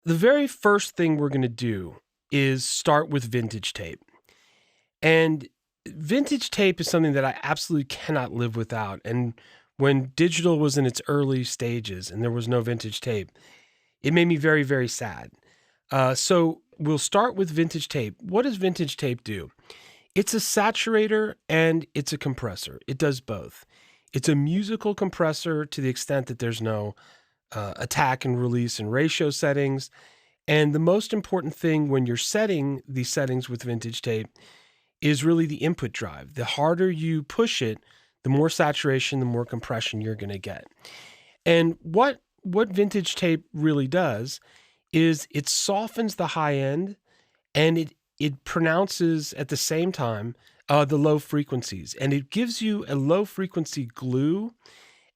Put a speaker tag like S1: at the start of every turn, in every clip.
S1: The very first thing we're going to do is start with vintage tape. And vintage tape is something that I absolutely cannot live without. And when digital was in its early stages and there was no vintage tape, it made me very, very sad. So we'll start with vintage tape. What does vintage tape do? It's a saturator and it's a compressor. It does both. It's a musical compressor to the extent that there's no attack and release and ratio settings. And the most important thing when you're setting these settings with vintage tape is really the input drive. The harder you push it, the more saturation, the more compression you're going to get. And what vintage tape really does is it softens the high end and it pronounces at the same time the low frequencies. And it gives you a low frequency glue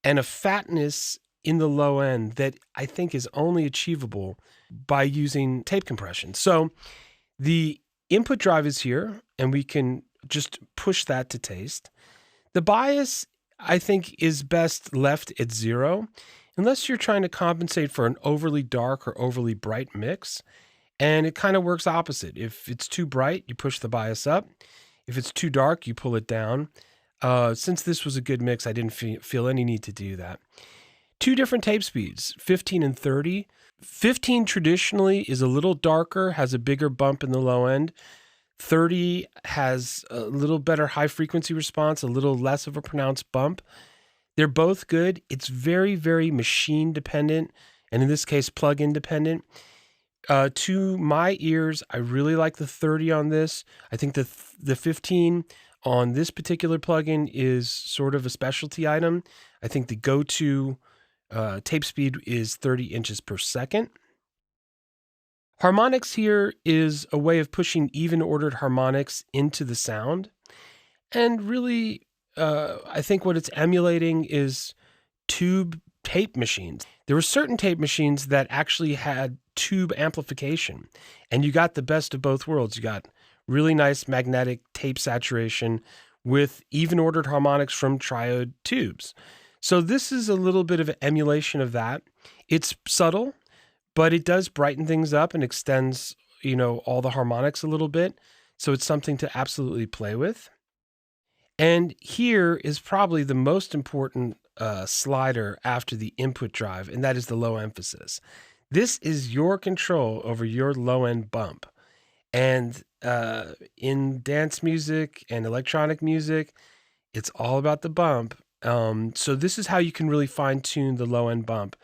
S1: and a fatness in the low end that I think is only achievable by using tape compression. So the input drive is here, and we can just push that to taste. The bias, I think, is best left at 0, unless you're trying to compensate for an overly dark or overly bright mix. And it kind of works opposite. If it's too bright, you push the bias up. If it's too dark, you pull it down. Since this was a good mix, I didn't feel any need to do that. 2 different tape speeds, 15 and 30. 15 traditionally is a little darker, has a bigger bump in the low end. 30 has a little better high frequency response, a little less of a pronounced bump. They're both good. It's very, very machine dependent, and in this case, plug-in dependent. To my ears, I really like the 30 on this. I think the 15 on this particular plugin is sort of a specialty item. I think the go-to tape speed is 30 inches per second. Harmonics here is a way of pushing even-ordered harmonics into the sound. And really, I think what it's emulating is tube tape machines. There were certain tape machines that actually had tube amplification, and you got the best of both worlds. You got really nice magnetic tape saturation with even-ordered harmonics from triode tubes. So this is a little bit of an emulation of that. It's subtle, but it does brighten things up and extends, all the harmonics a little bit. So it's something to absolutely play with. And here is probably the most important slider after the input drive, and that is the low emphasis. This is your control over your low end bump. And in dance music and electronic music, it's all about the bump. So this is how you can really fine tune the low end bump.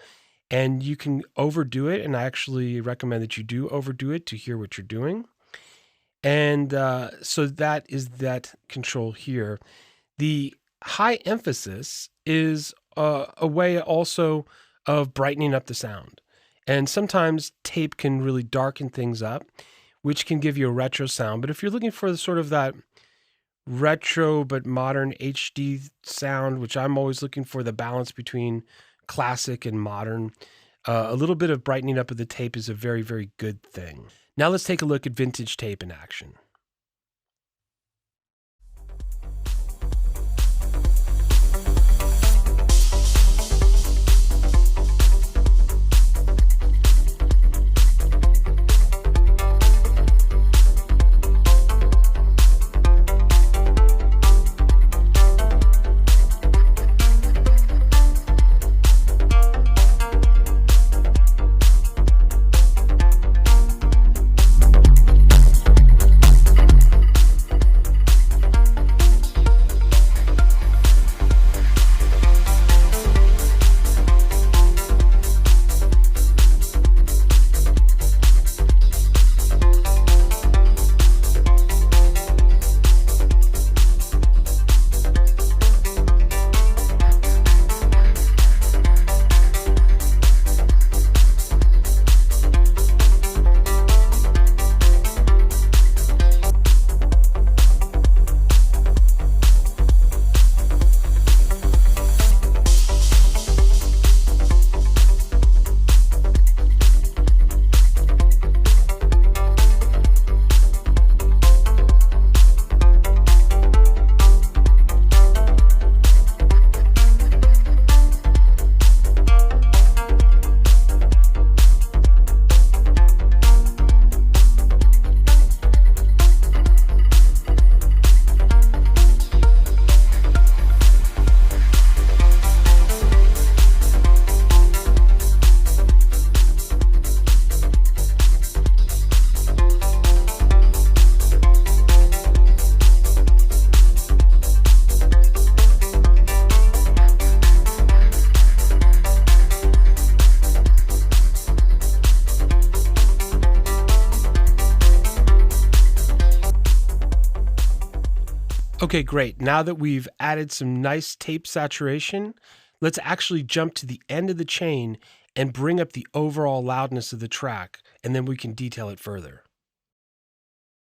S1: And you can overdo it, and I actually recommend that you do overdo it to hear what you're doing. And so that is that control here. The high emphasis is a way also of brightening up the sound. And sometimes tape can really darken things up, which can give you a retro sound. But if you're looking for sort of that retro but modern HD sound, which I'm always looking for, the balance between classic and modern, a little bit of brightening up of the tape is a very, very good thing. Now let's take a look at vintage tape in action. Okay, great. Now that we've added some nice tape saturation, let's actually jump to the end of the chain and bring up the overall loudness of the track, and then we can detail it further.